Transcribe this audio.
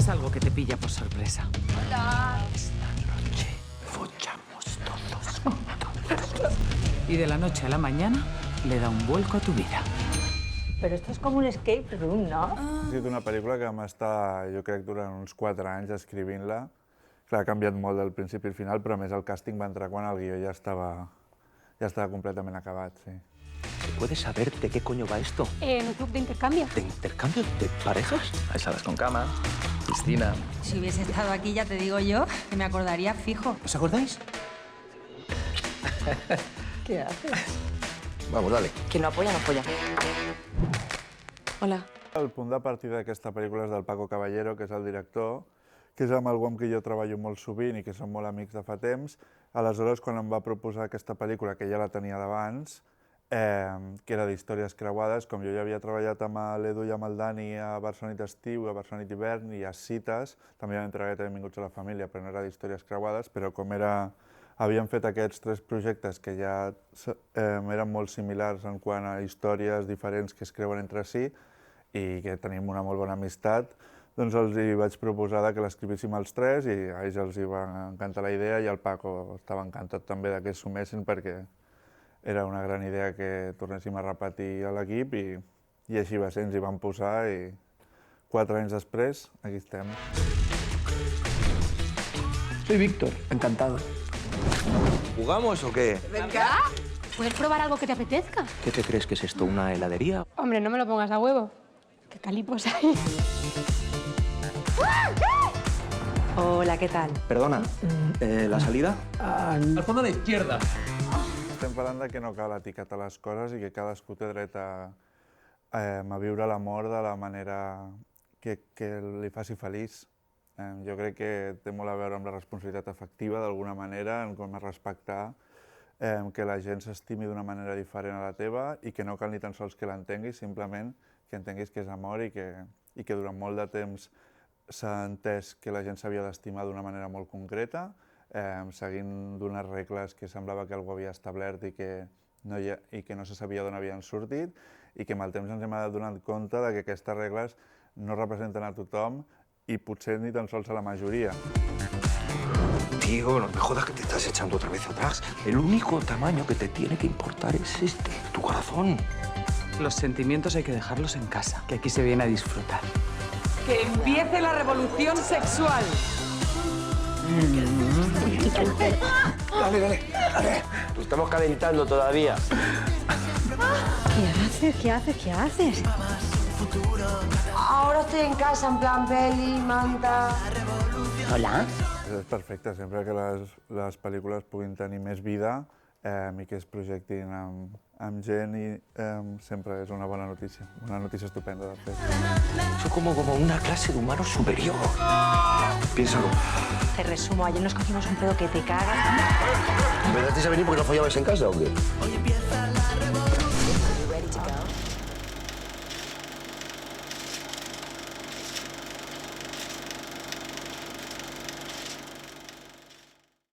Es algo que te pilla por sorpresa. Hola. Esta noche follamos todos. Y de la noche a la mañana le da un vuelco a tu vida. Però esto és com un escape room, no? Ha sigut una pel·lícula que vam estar, jo crec, durant uns 4 anys escrivint-la. Clar, ha canviat molt del principi al final, però a més el càsting va entrar quan el guió ja estava completament acabat, sí. ¿Se puede saber de qué coño va esto? En un club de intercambio. ¿De intercambio de parejas? Hay salas con cama, piscina. Si hubiese estado aquí, ya te digo yo, que me acordaría fijo. ¿Os acordáis? Què haces? Vamos, dale. Quien no apoya, no apoya. Hola. El punt de partida d'aquesta pel·lícula és del Paco Caballero, que és el director, que és amb algú amb qui jo treballo molt sovint i que som molt amics de fa temps. Aleshores, quan em va proposar aquesta pel·lícula, que ja la tenia d'abans, que era d'històries creuades, com jo ja havia treballat amb l'Edu i amb el Dani a Barcelona Estiu, a Barcelona Hivern i a Cites, també vam treballar a Benvinguts a la Família, però no era d'històries creuades, però com havíem fet aquests 3 projectes que ja eren molt similars en quant a històries diferents que es creuen entre si i que tenim una molt bona amistat, doncs els hi vaig proposar que l'escrivíssim els 3 i a ells els hi va encantar la idea i el Paco estava encantat també que es sumessin perquè era una gran idea que tornéssim a repetir a l'equip i així va ser, ens hi vam posar i 4 anys després, aquí estem. Soy Víctor, encantado. ¿Jugamos o qué? Venga. ¿Puedes probar algo que te apetezca? ¿Qué te crees que es esto, una heladería? Hombre, no me lo pongas a huevo. ¿Qué calipos hay? Hola, ¿qué tal? Perdona, ¿la salida? Al fondo a la izquierda. Estem parlant de que no cal etiquetar les coses i que cadascú té dret a viure l'amor de la manera que li faci feliç. Jo crec que té molt a veure amb la responsabilitat afectiva, d'alguna manera, en com a respectar que la gent s'estimi d'una manera diferent a la teva i que no cal ni tan sols que l'entenguis, simplement que entenguis que és amor i que durant molt de temps s'ha entès que la gent s'havia d'estimar d'una manera molt concreta, seguint d'unes regles que semblava que algú havia establert i que no se sabia d'on havien sortit i que amb el temps ens hem adonat compte que aquestes regles no representen a tothom y potser ni tan sols a la mayoría. Tío, no me jodas que te estás echando otra vez atrás. El único tamaño que te tiene que importar es este, tu corazón. Los sentimientos hay que dejarlos en casa, que aquí se viene a disfrutar. ¡Que empiece la revolución sexual! Dale, dale, dale. Estamos calentando todavía. ¿Qué haces? Ahora estoy en casa, en plan peli, manta... Hola. És perfecte, sempre que les pel·lícules puguin tenir més vida i que es projectin amb gent i sempre és una bona notícia estupenda de fet. Eso como una clase de humano superior. Piénsalo. Te resumo, ayer nos cogimos un pedo que te cagas. ¿Empezasteis a venir porque no follabais en casa o qué?